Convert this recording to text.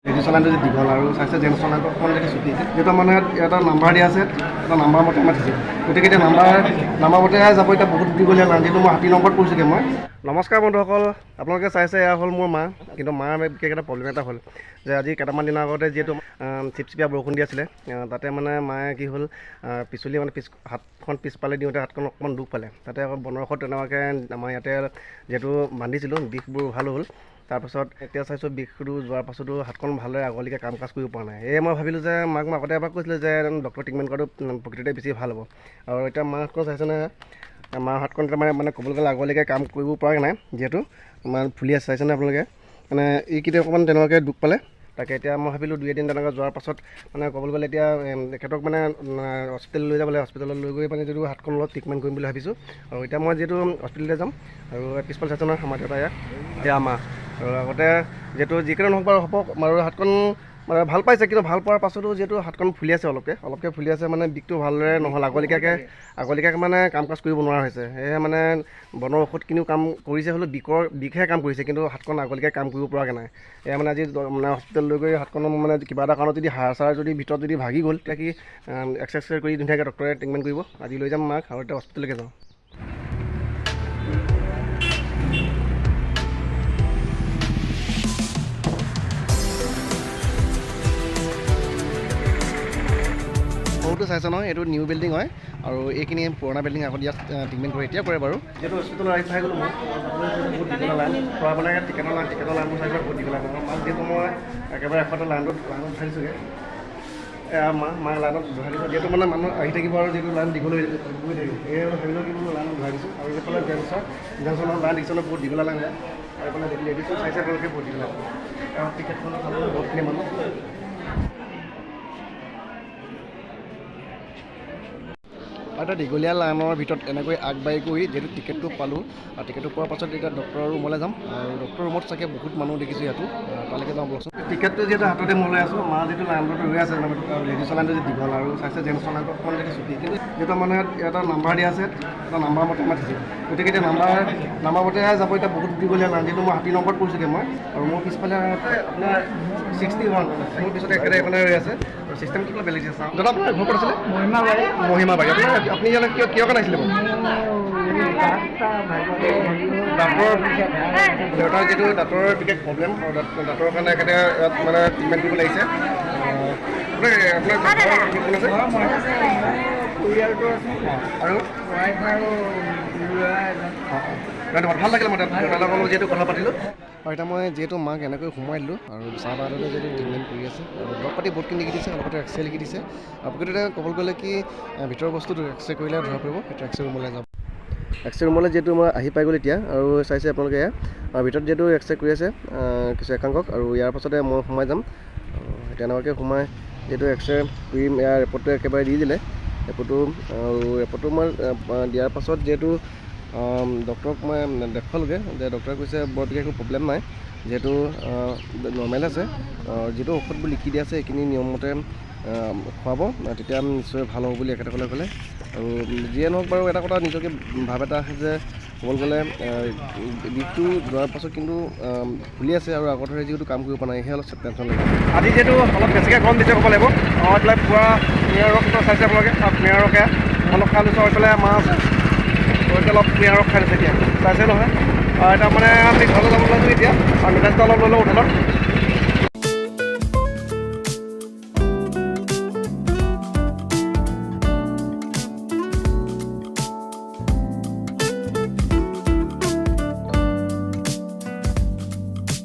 ladies লাইনটো যে দীঘল আৰু চাইছে জেণ্টছ লাইনটো অকণমান যদি ছুটি যিহেতু মানে এটা নাম্বাৰ দিয়া আছে এটা নাম্বাৰ মতে মাতিছে গতিকে এতিয়া নাম্বাৰ মতে যাব এতিয়া বহুত দীঘলীয়া লাইন যিহেতু মই 60 নম্বৰত পৰিছোঁগৈ মই নমস্কাৰ বন্ধুসকল আপোনালোকে চাইছে এয়া হ'ল মোৰ মা কিন্তু মাৰ বিশেষ এটা প্ৰব্লেম এটা হ'ল যে আজি কেইটামান দিনৰ আগতে যিহেতু চিপচিপীয়া বৰষুণ দি আছিলে তাতে মানে মায়ে কি হ'ল পিছলি মানে হাতখন পিছফালে দিওঁতে হাতখন অকণমান দুখ পালে তাতে আকৌ বনৰ ঔষধ তেনেকুৱাকৈ আমাৰ ইয়াতে যিহেতু বান্ধিছিলোঁ বিষবোৰ ভাল হ'ল তাৰপাছত এতিয়া চাইছোঁ বিষটো যোৱাৰ পাছতো হাতখন ভালদৰে আগলৈকে কাম কাজ কৰিব পৰা নাই এই মই ভাবিলোঁ যে মাক মই আগতে এবাৰ কৈছিলোঁ যে ডক্টৰ ট্ৰিটমেণ্ট কৰাটো প্ৰকৃততে বেছি ভাল হ'ব আৰু এতিয়া মাৰ হাতখন চাইছেনে মাৰ হাতখন মানে ক'বলৈ গ'লে আগলৈকে কাম কৰিব পৰা নাই যিহেতু মানে ফুলি আছে চাইছেনে আপোনালোকে মানে এইকেইটা অকণমান তেনেকুৱাকৈ দুখ পালে তাকে এতিয়া মই ভাবিলোঁ 2-3 তেনেকৈ যোৱাৰ পাছত মানে ক'বলৈ গ'লে এতিয়া তেখেতক মানে হস্পিটেল লৈ যাব লাগে হস্পিটেলত লৈ গৈ মানে যিটো হাতখন অলপ ট্ৰিটমেণ্ট কৰিম বুলি ভাবিছোঁ আৰু এতিয়া মই যিহেতু হস্পিটেললৈ যাম আৰু পিছফালে চাইছোঁ নহয় আমাৰ দেউতা এতিয়া মা আৰু আগতে যিহেতু যিকেইটা নহওক বাৰু হ'ব আৰু হাতখন মানে ভাল পাইছে কিন্তু ভাল পোৱাৰ পাছতো যিহেতু হাতখন ফুলি আছে অলপকৈ ফুলি আছে মানে বিষটো ভালদৰে নহ'ল আগলৈকে মানে কাম কাজ কৰিব নোৱাৰা হৈছে সেয়েহে মানে বনৰ ঔষধ কিনিও কাম কৰিছে হ'লেও বিষহে কাম কৰিছে কিন্তু হাতখন আগলৈকে কাম কৰিব পৰাকৈ নাই এয়া মানে আজি মানে হস্পিটেল লৈ গৈ হাতখন মানে কিবা এটা কাৰণত যদি হাড় চাৰ যদি ভিতৰত যদি ভাগি গ'ল তেতিয়া কি এক্সাৰচাইজ কৰি ধুনীয়াকৈ ডক্টৰে ট্ৰিটমেণ্ট কৰিব আজি লৈ যাম মাক আৰু এতিয়া হস্পিটেললৈকে যাওঁ সৰুটো চাইছে নহয় এইটো নিউ বিল্ডিং হয় আৰু এইখিনি পুৰণা বিল্ডিং আগত ইয়াত ট্ৰিটমেণ্ট কৰে এতিয়া কৰে বাৰু যিহেতু হস্পিটেলৰ আহি চাই গ'লোঁ মই বহুত দীঘলীয়া লাইন পৰা মানে টিকেটৰ লাইনবোৰ চাইছোঁ বহুত দীঘলীয়া লাইন মাক যিহেতু মই একেবাৰে এশটা লাইনত উঠাইছোঁগৈ মাক লাইনত বহাই দিছোঁ যিহেতু মানে মানুহ আহি থাকিব আৰু যিহেতু লাইন দীঘল হৈ থাকিব এই ভাবিলোঁ কি লাইন বহাই দিছোঁ আৰু এইফালে জেণ্টছৰ লাইন দিছোঁ বহুত দীঘলীয়া লাইন যায় আৰু এইফালে লেডিছৰ চাইছে আপোনালোকে বহুত দীঘলীয়া আৰু টিকেটখনত চাবলৈ বহুতখিনি মানুহ আৰু এটা দীঘলীয়া লাইনৰ ভিতৰত এনেকৈ আগবাঢ়ি গৈ যিহেতু টিকেটটো পালোঁ আৰু টিকেটটো পোৱাৰ পাছত এতিয়া ডক্টৰৰ ৰুমলৈ যাম আৰু ডক্টৰৰ ৰুমত চাগে বহুত মানুহ দেখিছোঁ ইয়াতো তালৈকে যাওঁ বলকচোন টিকেটটো যিহেতু হাততে মই লৈ আছোঁ মা যিটো লাইনটো ৰৈ আছে লেডিছৰ লাইনটো যে দীঘল আৰু চাইছে জেণ্টছৰ লাইনটো অকণমান যদি ছুটি কিন্তু যিহেতু মানে এটা নাম্বাৰ দিয়া আছে এটা নাম্বাৰ মতে মাতিছে গতিকে এতিয়া নাম্বাৰ মতে যাব এতিয়া বহুত দীঘলীয়া লাইন যিহেতু মই 60 নম্বৰত পৰিছোঁগৈ মই আৰু মোৰ পিছফালে আপোনাৰ 61 মোৰ পিছতে একেবাৰে এইফালে ৰৈ আছে আৰু চিষ্টেমটো কিবা বেলেগ আছে দাদা আপোনাৰ ঘৰ ক'ত আছিলে মহিমাবাৰী আপুনি ইয়ালৈ কিয় কাৰণে আহিছিলে ডাক্তৰ দেউতাৰ যিটো দাঁতৰ বিশেষ প্ৰব্লেম আৰু দাঁতৰ কাৰণে একেবাৰে ইয়াত মানে ট্ৰিটমেণ্ট কৰিব লাগিছে আৰু ভাল লাগিলে মই দাদাৰ লগত যিহেতু কথা পাতিলোঁ আৰু এতিয়া মই যিহেতু মাক এনেকৈ সোমাই দিলোঁ আৰু চাহ বাৰতে যিহেতু ট্ৰিটমেণ্ট কৰি আছে আৰু দৰৱ পাতি বহুতখিনি লিখি দিছে লগতে এক্সৰে লিখি দিছে আৰু প্ৰকৃততে ক'বলৈ গ'লে কি ভিতৰৰ বস্তুটো এক্সৰে কৰিলে ধৰা পৰিব সেইটো এক্সৰে ৰুমলৈ যাব এক্সৰে ৰুমলৈ যিহেতু মই আহি পাই গ'ল এতিয়া আৰু চাইছে আপোনালোকে এয়া আৰু ভিতৰত যিহেতু এক্সৰে কৰি আছে কিছু একাংকক আৰু ইয়াৰ পাছতে মই সোমাই যাম তেনেকুৱাকৈ সোমাই যিহেতু এক্সৰে কৰি ইয়াৰ ৰিপৰ্টটো একেবাৰে দি দিলে ৰিপৰ্টটো আৰু ৰিপৰ্টটো মই দিয়াৰ পাছত যিহেতু ডক্টৰক মই দেখুৱালোগৈ যে ডক্টৰে কৈছে বৰ বিশেষ একো প্ৰব্লেম নাই যিহেতু নৰ্মেল আছে যিটো ঔষধবোৰ লিখি দিয়া আছে সেইখিনি নিয়মমতে খুৱাব তেতিয়া নিশ্চয় ভাল হ'ব বুলি এখেতসকলে ক'লে আৰু যিয়ে নহওক বাৰু এটা কথা নিজকে ভাৱ এটা আছে যে ক'বলৈ গ'লে বিষটো যোৱাৰ পাছত কিন্তু ফুলি আছে আৰু আগৰ ধৰে যিহেতু কাম কৰিব পৰা নাই সেই অলপ টেনশ্যন লাগে আজি যিহেতু অলপ বেছিকৈ গৰম দিছে ক'ব লাগিব এইফালে পুৰা কুঁহিয়াৰ ৰস চাইছে আপোনালোকে কুঁহিয়াৰ ৰসে অলপ খাই লৈছোঁ এইফালে মাছ অলপ কুঁহিয়াৰ ৰস খাই লৈছে এতিয়া চাইছে নহয় এতিয়া মানে আমি ঘৰলৈ যাব ওলাইছোঁ এতিয়া আৰু মিঠাইটো অলপ লৈ লওঁ হোটেলত